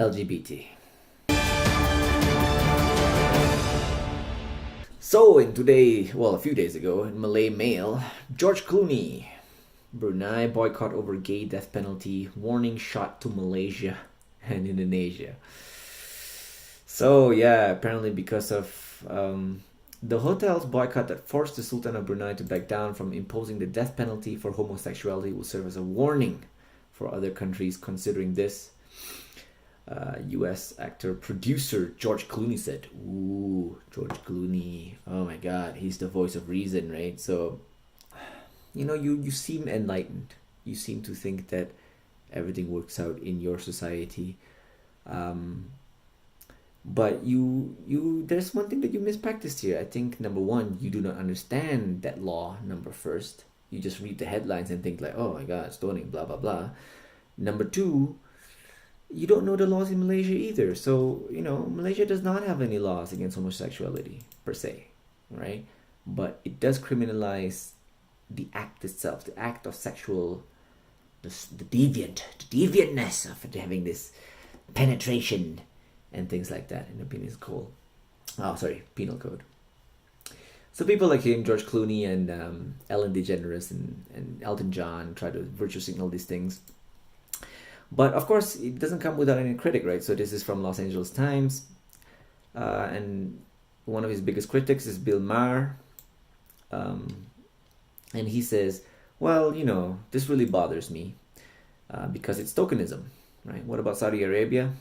LGBT. So a few days ago, in Malay Mail, George Clooney, Brunei boycott over gay death penalty, warning shot to Malaysia and Indonesia. So yeah, apparently because of the hotel's boycott that forced the Sultan of Brunei to back down from imposing the death penalty for homosexuality will serve as a warning for other countries considering this. US actor producer George Clooney said, "Ooh, George Clooney, oh my God, he's the voice of reason, right?" So, you seem enlightened. You seem to think that everything works out in your society. But there's one thing that you mispracticed here. I think number one, you do not understand that law. Number first, you just read the headlines and think like, oh my God, stoning, blah blah blah. Number two, you don't know the laws in Malaysia either. So Malaysia does not have any laws against homosexuality per se, right? But it does criminalize the act itself, the act of sexual, the deviantness of having this penetration and things like that in the penal code. So people like him, George Clooney and Ellen DeGeneres and Elton John try to virtue signal these things. But of course, it doesn't come without any critic, right? So this is from Los Angeles Times. And one of his biggest critics is Bill Maher. And he says, well, this really bothers me because it's tokenism, right? What about Saudi Arabia?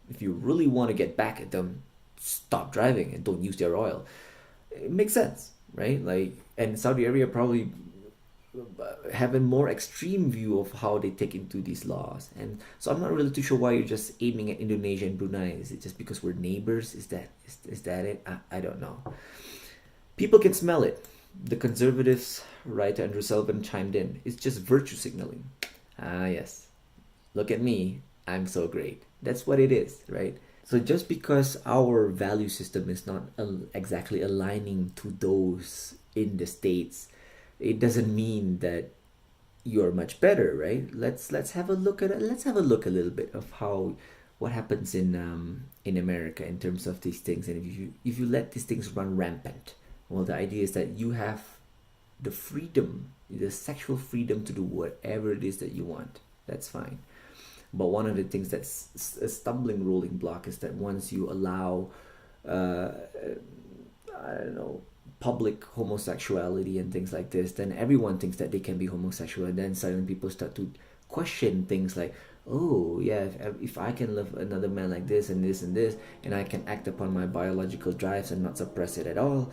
If you really want to get back at them, stop driving and don't use their oil. It makes sense, right? And Saudi Arabia probably have a more extreme view of how they take into these laws. And so I'm not really too sure why you're just aiming at Indonesia and Brunei. Is it just because we're neighbors? Is that it? I don't know. People can smell it. The conservatives, writer Andrew Sullivan chimed in. It's just virtue signaling. Ah, yes. Look at me. I'm so great. That's what it is, right? So just because our value system is not exactly aligning to those in the States, it doesn't mean that you're much better, right? Let's have a look a little bit of what happens in America in terms of these things. And if you let these things run rampant, well, the idea is that you have the freedom, the sexual freedom to do whatever it is that you want. That's fine. But one of the things that's a stumbling rolling block is that once you allow, public homosexuality and things like this, then everyone thinks that they can be homosexual, and then suddenly people start to question things like, oh yeah, if I can love another man like this and this and this, and I can act upon my biological drives and not suppress it at all,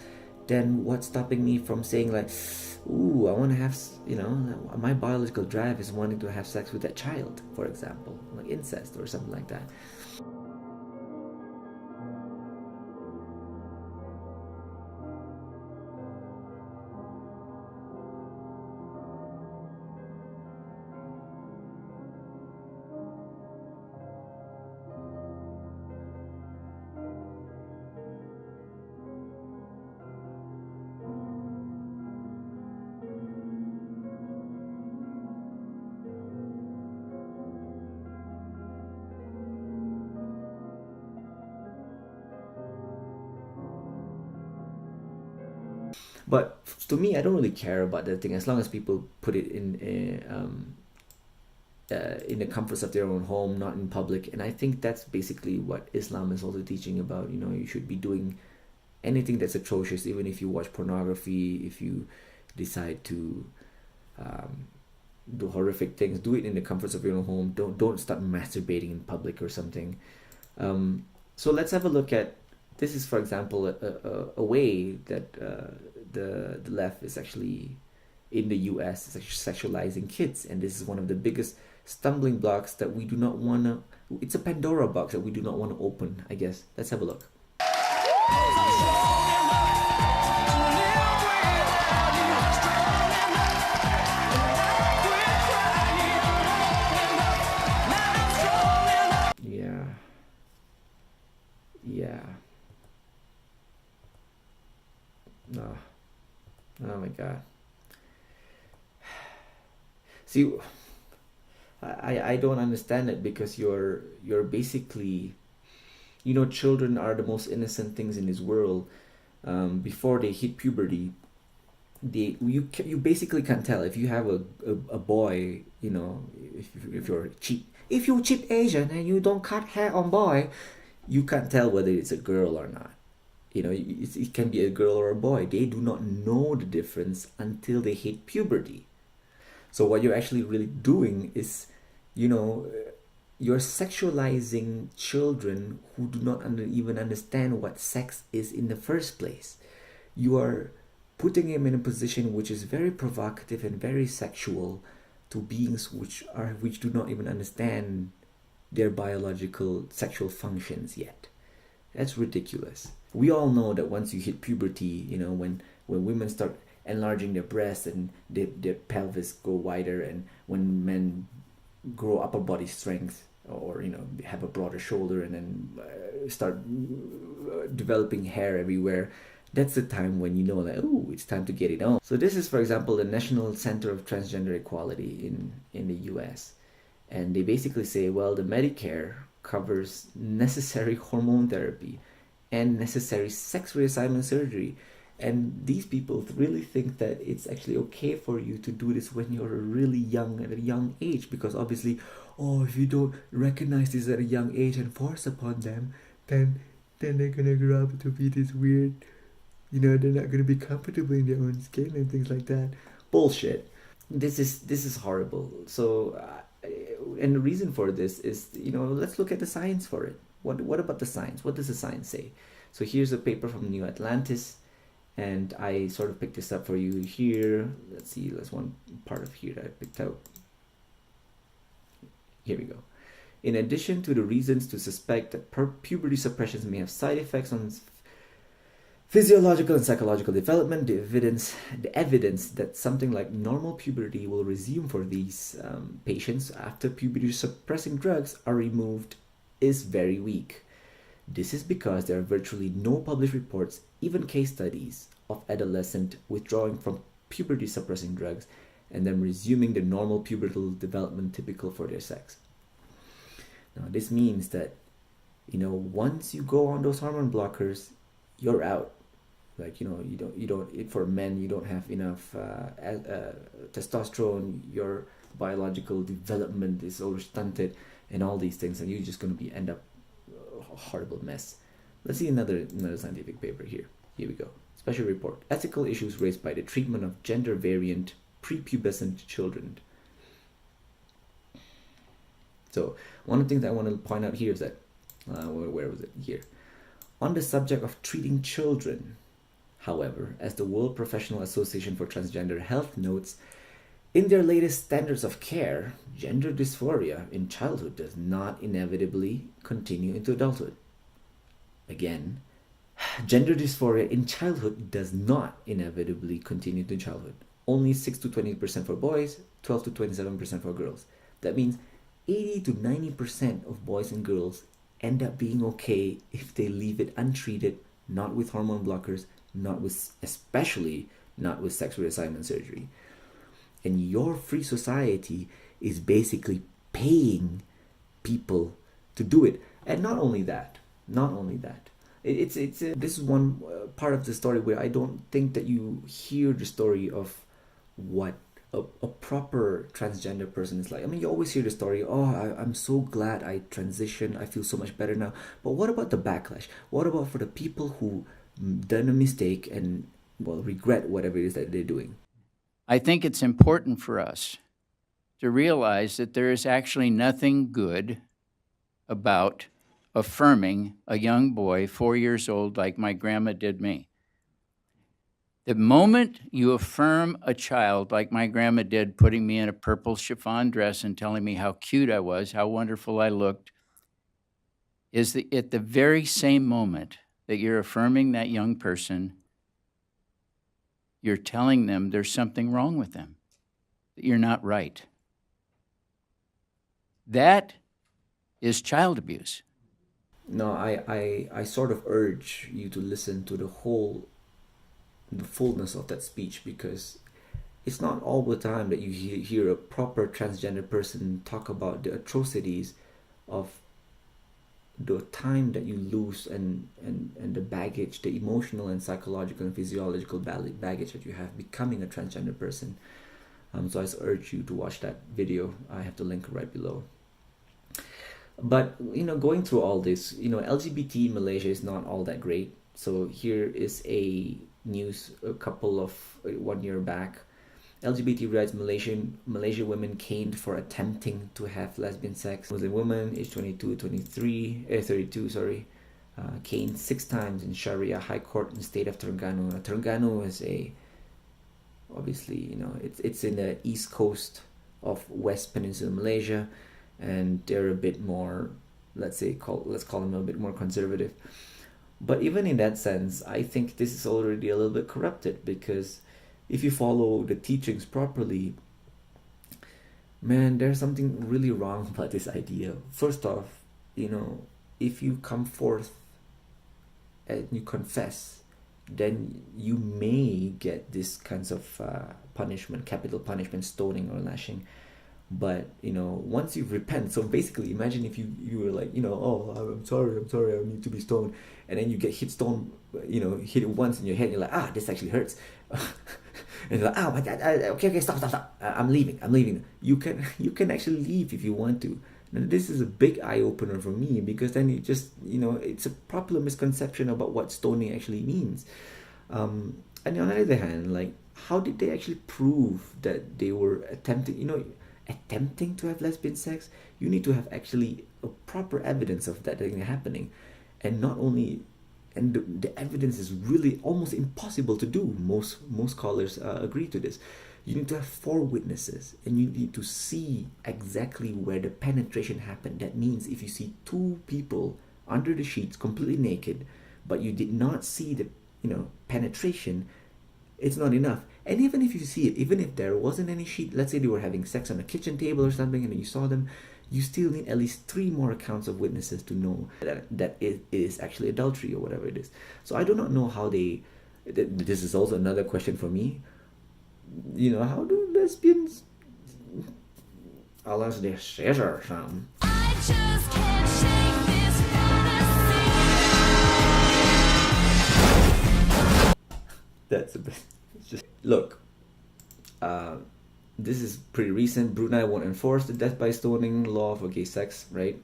then what's stopping me from saying like, ooh, I want to have, my biological drive is wanting to have sex with that child, for example, like incest or something like that. But to me, I don't really care about that thing as long as people put it in the comforts of their own home, not in public. And I think that's basically what Islam is also teaching about. You should be doing anything that's atrocious, even if you watch pornography, if you decide to do horrific things, do it in the comforts of your own home. Don't start masturbating in public or something. So let's have a look at this. Is, for example, a way that the left is actually in the US is actually sexualizing kids, and this is one of the biggest stumbling blocks that we do not want to. It's a Pandora box that we do not want to open, I guess. Let's have a look. Yeah. No. Oh my God. See, I don't understand it, because you're basically, children are the most innocent things in this world. Before they hit puberty, you basically can't tell if you have a boy, if you're cheap, if you're cheap Asian and you don't cut hair on boy, you can't tell whether it's a girl or not. It can be a girl or a boy. They do not know the difference until they hit puberty. So what you're actually really doing is, you know, you're sexualizing children who do not even understand what sex is in the first place. You are putting them in a position which is very provocative and very sexual to beings which do not even understand their biological sexual functions yet. That's ridiculous. We all know that once you hit puberty, when women start enlarging their breasts and their pelvis go wider, and when men grow upper body strength, or have a broader shoulder, and then start developing hair everywhere, that's the time when like, oh, it's time to get it on. So this is, for example, the National Center of Transgender Equality in the US. And they basically say, well, the Medicare covers necessary hormone therapy and necessary sex reassignment surgery. And these people really think that it's actually okay for you to do this when you're really young, at a young age, because obviously, oh, if you don't recognize this at a young age and force upon them, then they're gonna grow up to be this weird, they're not gonna be comfortable in their own skin and things like that. Bullshit. This is horrible. So, and the reason for this is, let's look at the science for it. What about the science? What does the science say? So here's a paper from New Atlantis, and I sort of picked this up for you here. Let's see, there's one part of here that I picked out. Here we go. In addition to the reasons to suspect that puberty suppressions may have side effects on physiological and psychological development, the evidence that something like normal puberty will resume for these patients after puberty suppressing drugs are removed is very weak. This is because there are virtually no published reports, even case studies, of adolescent withdrawing from puberty suppressing drugs and then resuming the normal pubertal development typical for their sex. Now, this means that, once you go on those hormone blockers, you're out. Like, you don't, for men, you don't have enough testosterone, your biological development is over stunted, and all these things, and you're just going to end up a horrible mess. Let's see another scientific paper here. Here we go. Special report: ethical issues raised by the treatment of gender variant prepubescent children. So one of the things I want to point out here is that, where was it? Here. On the subject of treating children, however, as the World Professional Association for Transgender Health notes, in their latest standards of care, gender dysphoria in childhood does not inevitably continue into adulthood. Again, gender dysphoria in childhood does not inevitably continue to childhood. Only 6 to 20% for boys, 12 to 27% for girls. That means 80 to 90% of boys and girls end up being okay if they leave it untreated, not with hormone blockers, especially not with sex reassignment surgery. And your free society is basically paying people to do it. And not only that, this is one part of the story where I don't think that you hear the story of what a proper transgender person is like. I mean, you always hear the story, I'm so glad I transitioned, I feel so much better now. But what about the backlash? What about for the people who done a mistake and, regret whatever it is that they're doing? I think it's important for us to realize that there is actually nothing good about affirming a young boy, 4 years old, like my grandma did me. The moment you affirm a child like my grandma did, putting me in a purple chiffon dress and telling me how cute I was, how wonderful I looked, is at the very same moment that you're affirming that young person, you're telling them there's something wrong with them, that you're not right. That is child abuse. No, I sort of urge you to listen to the fullness of that speech, because it's not all the time that you hear a proper transgender person talk about the atrocities of the time that you lose, and the baggage, the emotional and psychological and physiological baggage that you have becoming a transgender person. So I urge you to watch that video. I have the link right below. But going through all this, LGBT in Malaysia is not all that great. So here is a news a couple of 1 year back. LGBT rights, Malaysia women caned for attempting to have lesbian sex. Muslim woman aged 32, caned 6 times in Sharia High Court in the state of Terengganu. Terengganu is obviously, it's in the east coast of West Peninsula Malaysia, and they're a bit more, let's call them a bit more conservative. But even in that sense, I think this is already a little bit corrupted, because if you follow the teachings properly, man, there's something really wrong about this idea. First off, if you come forth and you confess, then you may get this kinds of punishment, capital punishment, stoning or lashing. But once you repent, so basically imagine if you were like, oh, I'm sorry, I need to be stoned, and then you get hit it once in your head, and you're like, this actually hurts. And you're like, my God, okay, stop, I'm leaving. You can actually leave if you want to. And this is a big eye opener for me, because then it just it's a popular misconception about what stoning actually means. And on the other hand, like, how did they actually prove that they were attempting to have lesbian sex? You need to have actually a proper evidence of that thing happening, and not only, and the evidence is really almost impossible to do. Most scholars agree to this. You need to have 4 witnesses, and you need to see exactly where the penetration happened. That means if you see 2 people under the sheets completely naked, but you did not see the penetration, it's not enough. And even if you see it, even if there wasn't any sheet, let's say they were having sex on a kitchen table or something, and you saw them, you still need at least 3 more accounts of witnesses to know that it is actually adultery or whatever it is. So I do not know how they. This is also another question for me. How do lesbians? Unless they're scissors, I just can't shake this fantasy. That's a bit. Look, this is pretty recent. Brunei won't enforce the death by stoning law for gay sex, right?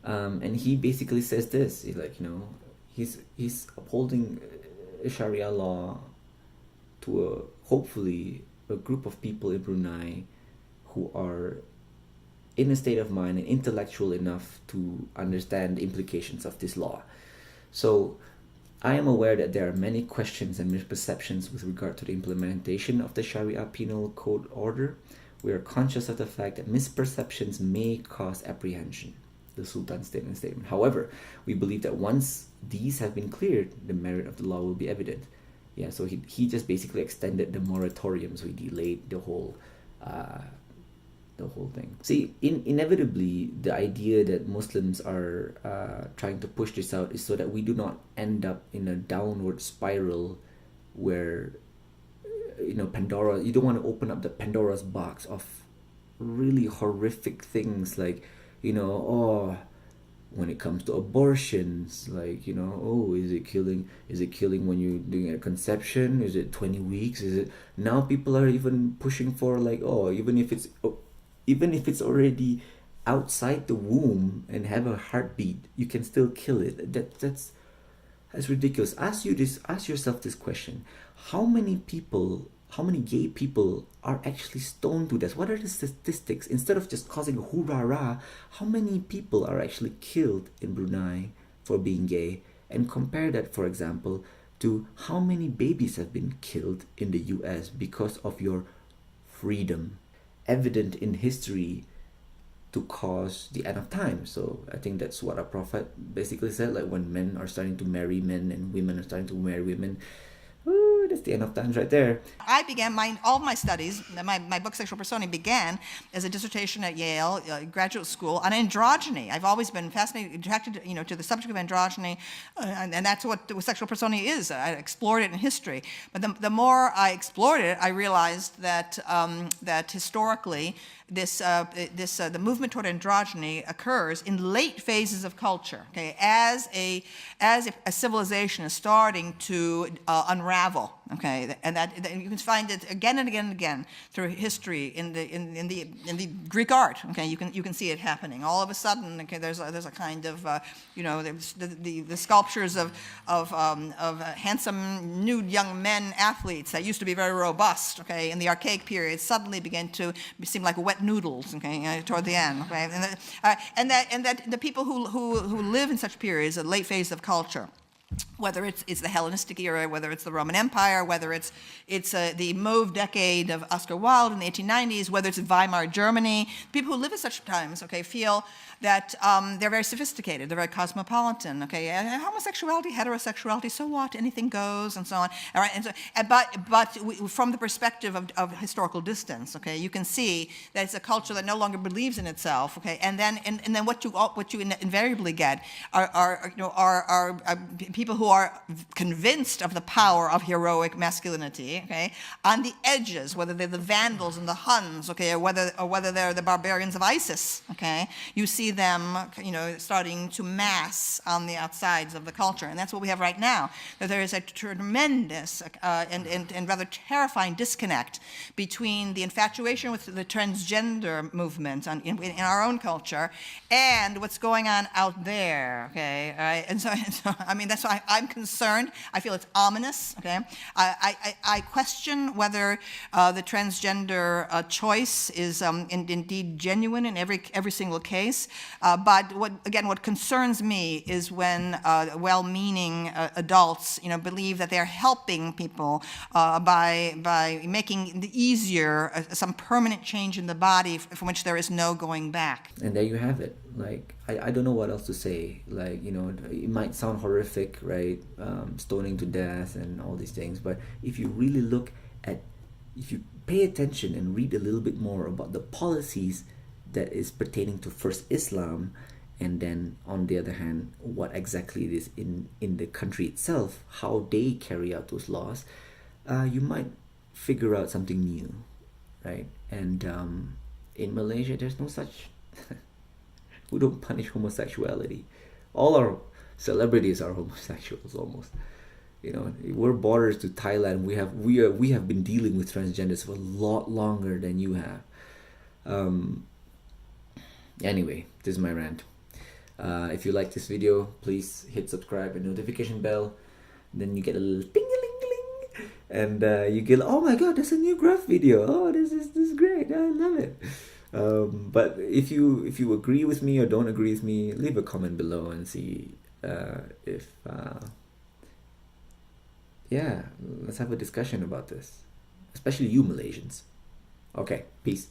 And he basically says this. He's like, he's upholding Sharia law to hopefully a group of people in Brunei who are in a state of mind and intellectual enough to understand the implications of this law. So I am aware that there are many questions and misperceptions with regard to the implementation of the Sharia penal code order. We are conscious of the fact that misperceptions may cause apprehension, the Sultan's statement. However, we believe that once these have been cleared, the merit of the law will be evident. Yeah, so he just basically extended the moratorium, so he delayed the whole thing. See, inevitably, the idea that Muslims are trying to push this out is so that we do not end up in a downward spiral where, Pandora, you don't want to open up the Pandora's box of really horrific things like, when it comes to abortions, like, is it killing when you're doing a conception? Is it 20 weeks? Is it, now people are even pushing for like, even if it's already outside the womb and have a heartbeat, you can still kill it. That's ridiculous. Ask yourself this question: how many gay people are actually stoned to death? What are the statistics? Instead of just causing a hoorah, how many people are actually killed in Brunei for being gay? And compare that, for example, to how many babies have been killed in the US because of your freedom, evident in history to cause the end of time. So I think that's what our prophet basically said, like when men are starting to marry men and women are starting to marry women, that's the end of times right there. I began all of my studies, my book Sexual Personae began as a dissertation at Yale graduate school on androgyny. I've always been fascinated, attracted, to the subject of androgyny, and that's what sexual personae is. I explored it in history, but the more I explored it, I realized that that historically the movement toward androgyny occurs in late phases of culture. Okay, as a civilization is starting to unravel. Okay, and that you can find it again and again and again through history in the Greek art. Okay, you can see it happening. All of a sudden, okay, there's a kind of there's the sculptures of handsome nude young men athletes that used to be very robust. Okay, in the archaic period, suddenly began to seem like wet noodles. Okay, toward the end. Okay, and that the people who live in such periods, a late phase of culture, whether it's the Hellenistic era, whether it's the Roman Empire, whether it's the Mauve decade of Oscar Wilde in the 1890s, whether it's Weimar Germany, people who live at such times, okay, feel that they're very sophisticated, they're very cosmopolitan, okay, homosexuality, heterosexuality, so what, anything goes, and so on. All right, but from the perspective of historical distance, okay, you can see that it's a culture that no longer believes in itself, okay, and then what you invariably get are people who are convinced of the power of heroic masculinity, okay, on the edges, whether they're the Vandals and the Huns, okay, or whether they're the barbarians of ISIS, okay, you see them, starting to mass on the outsides of the culture, and that's what we have right now. That there is a tremendous and rather terrifying disconnect between the infatuation with the transgender movement in our own culture and what's going on out there, okay, all right, and so I mean that's why I'm concerned. I feel it's ominous. Okay, I question whether the transgender choice is indeed genuine in every single case. But what concerns me is when well-meaning adults, believe that they're helping people by making it easier some permanent change in the body from which there is no going back. And there you have it. Like, I don't know what else to say. Like, it might sound horrific, right? Stoning to death and all these things. But if you really if you pay attention and read a little bit more about the policies that is pertaining to first Islam, and then on the other hand, what exactly it is in the country itself, how they carry out those laws, you might figure out something new, right? And in Malaysia, there's no such... We don't punish homosexuality. All our celebrities are homosexuals almost. We're borders to Thailand. We have been dealing with transgenders for a lot longer than you have. Anyway, this is my rant. If you like this video, please hit subscribe and notification bell. Then you get a little ding-a-ling-a-ling, and you get, oh my god, there's a new graph video. Oh, this is great. I love it. But if you agree with me or don't agree with me, leave a comment below and see if let's have a discussion about this, especially you Malaysians. Okay, peace.